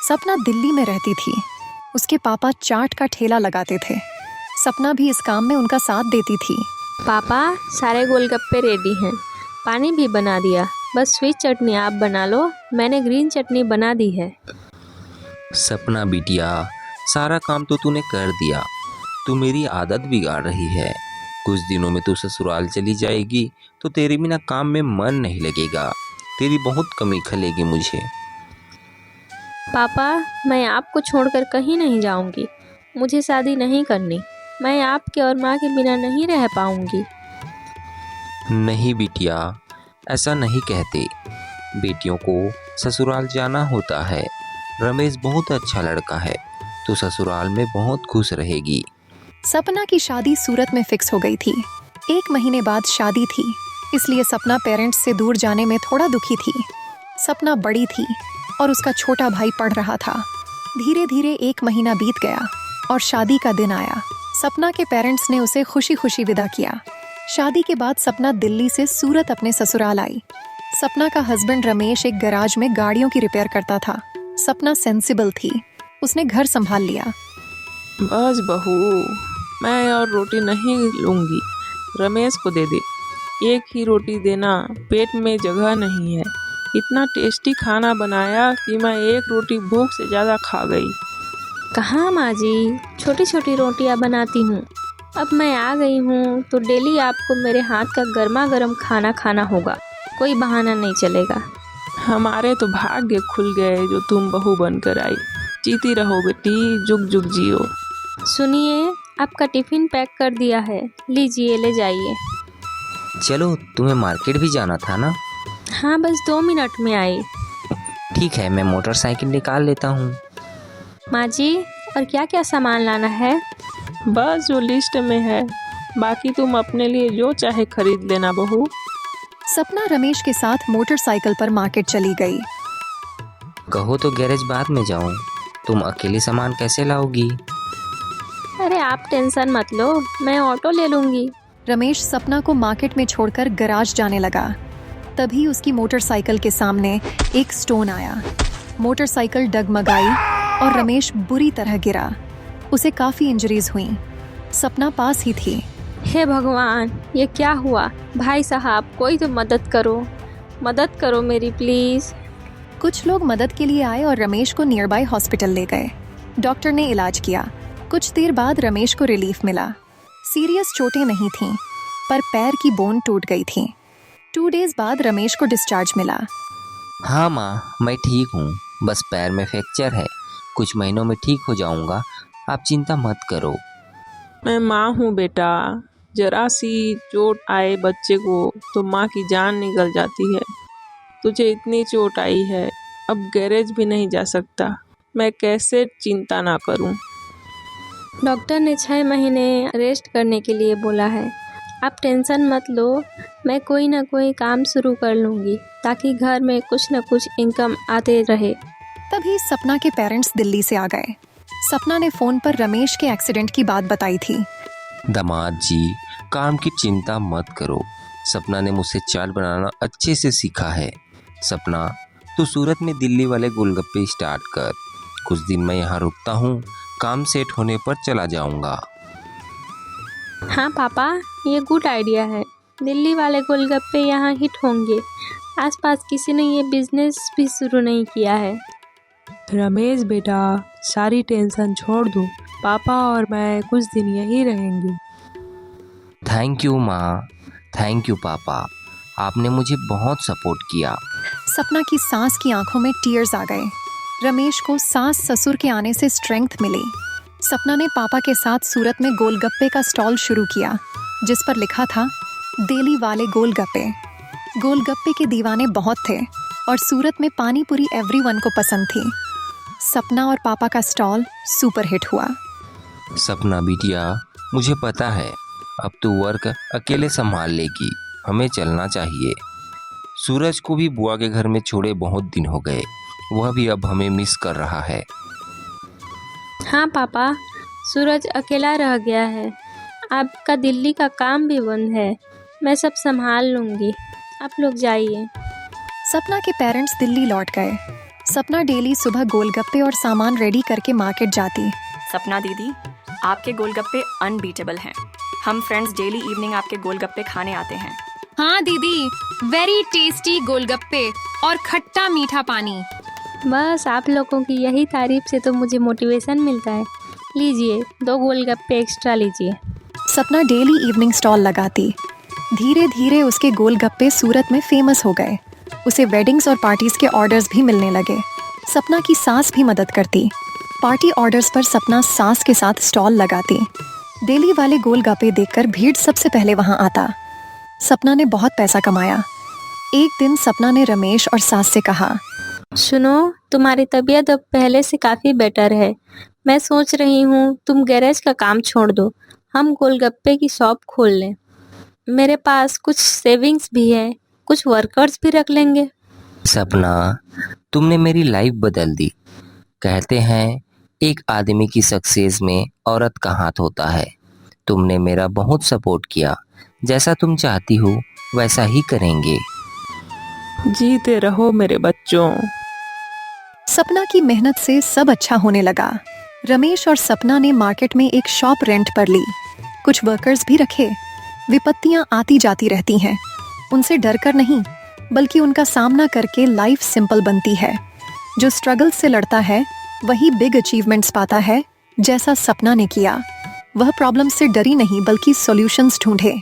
सपना दिल्ली में रहती थी। उसके पापा चाट का ठेला लगाते थे। सपना भी इस काम में उनका साथ देती थी। पापा, सारे गोलगप्पे रेडी हैं, पानी भी बना दिया, बस स्वीट चटनी आप बना लो, मैंने ग्रीन चटनी बना दी है। सपना बिटिया, सारा काम तो तूने कर दिया। तू मेरी आदत बिगाड़ रही है। कुछ दिनों में तू ससुराल चली जाएगी तो तेरे बिना काम में मन नहीं लगेगा। तेरी बहुत कमी खलेगी मुझे। पापा, मैं आपको छोड़कर कहीं नहीं जाऊंगी। मुझे शादी नहीं करनी। मैं आपके और माँ के बिना नहीं रह पाऊंगी। नहीं बिटिया, ऐसा नहीं कहते। बेटियों को ससुराल जाना होता है। रमेश बहुत अच्छा लड़का है। तू ससुराल में बहुत खुश रहेगी। सपना की शादी सूरत में फिक्स हो गई थी। 1 महीने बाद शादी थी, इसलिए सपना पेरेंट्स से दूर जाने में थोड़ा दुखी थी। सपना बड़ी थी और उसका छोटा भाई पढ़ रहा था। धीरे धीरे 1 महीना बीत गया और शादी का दिन आया। सपना के पेरेंट्स ने उसे खुशी खुशी विदा किया। शादी के बाद सपना दिल्ली से सूरत अपने ससुराल आई। सपना का हस्बैंड रमेश एक गैराज में गाड़ियों की रिपेयर करता था। सपना सेंसिबल थी। उसने घर संभाल लिया। बस बहू, मैं और रोटी नहीं लूँगी, रमेश को दे दे। एक ही रोटी देना, पेट में जगह नहीं है। इतना टेस्टी खाना बनाया कि मैं एक रोटी भूख से ज़्यादा खा गई। कहाँ माँ जी, छोटी छोटी रोटियाँ बनाती हूँ। अब मैं आ गई हूँ तो डेली आपको मेरे हाथ का गर्मा गर्म खाना खाना होगा। कोई बहाना नहीं चलेगा। हमारे तो भाग्य खुल गए जो तुम बहू बनकर आई। जीती रहो बेटी, जुग जुग जियो। सुनिए, आपका टिफ़िन पैक कर दिया है, लीजिए, ले जाइए। चलो, तुम्हें मार्केट भी जाना था ना? हाँ, बस 2 मिनट में आई। ठीक है, मैं मोटरसाइकिल निकाल लेता हूँ। माँ जी, और क्या क्या सामान लाना है? बस जो लिस्ट में है, बाकी तुम अपने लिए जो चाहे खरीद लेना बहू। सपना रमेश के साथ मोटरसाइकिल पर मार्केट चली गई। कहो तो गैरेज बाद में जाऊँ। तुम अकेले सामान कैसे लाओगी? अरे आप टेंशन मत लो, मैं ऑटो ले लूँगी। रमेश सपना को मार्केट में छोड़कर गैराज जाने लगा। तभी उसकी मोटरसाइकिल के सामने एक स्टोन आया। मोटरसाइकिल डगमगाई और रमेश बुरी तरह गिरा। उसे काफ़ी इंजरीज हुई। सपना पास ही थी। हे भगवान, ये क्या हुआ? भाई साहब, कोई तो मदद करो मेरी प्लीज़। कुछ लोग मदद के लिए आए और रमेश को नियर बाय हॉस्पिटल ले गए। डॉक्टर ने इलाज किया। कुछ देर बाद रमेश को रिलीफ मिला। सीरियस चोटें नहीं थीं, पर पैर की बोन टूट गई थी। 2 डेज बाद रमेश को डिस्चार्ज मिला। हाँ माँ, मैं ठीक हूँ। बस पैर में फ्रैक्चर है। कुछ महीनों में ठीक हो जाऊँगा। आप चिंता मत करो। मैं माँ हूँ बेटा। जरा सी चोट आए बच्चे को तो माँ की जान निकल जाती है। तुझे इतनी चोट आई है, अब गैरेज भी नहीं जा सकता। मैं कैसे चिंता ना करूं? डॉक्टर ने 6 महीने रेस्ट करने के लिए बोला है। आप टेंशन मत लो, मैं कोई ना कोई काम शुरू कर लूँगी ताकि घर में कुछ न कुछ इनकम आते रहे। तभी सपना के पेरेंट्स दिल्ली से आ गए। सपना ने फ़ोन पर रमेश के एक्सीडेंट की बात बताई थी। दामाद जी, काम की चिंता मत करो। सपना ने मुझसे चाट बनाना अच्छे से सीखा है। सपना, तू सूरत में दिल्ली वाले गोलगप्पे स्टार्ट कर। कुछ दिन मैं यहाँ रुकता हूँ, काम सेट होने पर चला जाऊँगा। हाँ पापा, ये गुड आइडिया है। दिल्ली वाले गोलगप्पे यहाँ हिट होंगे। आसपास किसी ने ये बिजनेस भी शुरू नहीं किया है। रमेश बेटा, सारी टेंशन छोड़ दो। पापा और मैं कुछ दिन यहीं रहेंगे। थैंक यू माँ, थैंक यू पापा। आपने मुझे बहुत सपोर्ट किया। सपना की सास की आंखों में टीयर्स आ गए। रमेश को सास ससुर के आने से स्ट्रेंथ मिली। सपना ने पापा के साथ सूरत में गोलगप्पे का स्टॉल शुरू किया, जिस पर लिखा था दिल्ली वाले गोलगप्पे। गोलगप्पे के दीवाने बहुत थे और सूरत में पानी पूरी एवरीवन को पसंद थी। सपना और पापा का स्टॉल सुपर हिट हुआ। सपना बिटिया, मुझे पता है अब तू वर्क अकेले संभाल लेगी। हमें चलना चाहिए। सूरज को भी बुआ के घर में छोड़े बहुत दिन हो गए। वह भी अब हमें मिस कर रहा है। हाँ पापा, सूरज अकेला रह गया है। आपका दिल्ली का काम भी बंद है। मैं सब संभाल लूँगी। आप लोग जाइए। सपना के पेरेंट्स दिल्ली लौट गए। सपना डेली सुबह गोलगप्पे और सामान रेडी करके मार्केट जाती। सपना दीदी, आपके गोलगप्पे अनबीटेबल हैं। हम फ्रेंड्स डेली इवनिंग आपके गोलगप्पे खाने आते हैं। हाँ दीदी, वेरी टेस्टी गोलगप्पे और खट्टा मीठा पानी। बस आप लोगों की यही तारीफ से तो मुझे मोटिवेशन मिलता है। लीजिए 2 गोलगप्पे एक्स्ट्रा लीजिए। सपना डेली इवनिंग स्टॉल लगाती। धीरे धीरे उसके गोलगप्पे सूरत में फेमस हो गए। उसे वेडिंग्स और पार्टीज के ऑर्डर्स भी मिलने लगे। सपना की सास भी मदद करती। पार्टी ऑर्डर्स पर सपना सास के साथ स्टॉल लगाती। दिल्ली वाले गोलगप्पे देखकर भीड़ सबसे पहले वहां आता। सपना ने बहुत पैसा कमाया। एक दिन सपना ने रमेश और सास से कहा, सुनो, तुम्हारी तबीयत अब पहले से काफ़ी बेटर है। मैं सोच रही हूँ तुम गैरेज का काम छोड़ दो, हम गोलगप्पे की शॉप खोल लें। मेरे पास कुछ सेविंग्स भी है, कुछ वर्कर्स भी रख लेंगे। सपना, तुमने मेरी लाइफ बदल दी। कहते हैं एक आदमी की सक्सेस में औरत का हाथ होता है। तुमने मेरा बहुत सपोर्ट किया। जैसा तुम चाहती हो वैसा ही करेंगे। जीते रहो मेरे बच्चों। सपना की मेहनत से सब अच्छा होने लगा। रमेश और सपना ने मार्केट में एक शॉप रेंट पर ली। कुछ वर्कर्स भी रखे। विपत्तियां आती जाती रहती हैं। उनसे डरकर नहीं, बल्कि उनका सामना करके लाइफ सिंपल बनती है। जो स्ट्रगल से लड़ता है वही बिग अचीवमेंट्स पाता है, जैसा सपना ने किया। वह प्रॉब्लम से डरी नहीं बल्कि सॉल्यूशंस ढूंढे।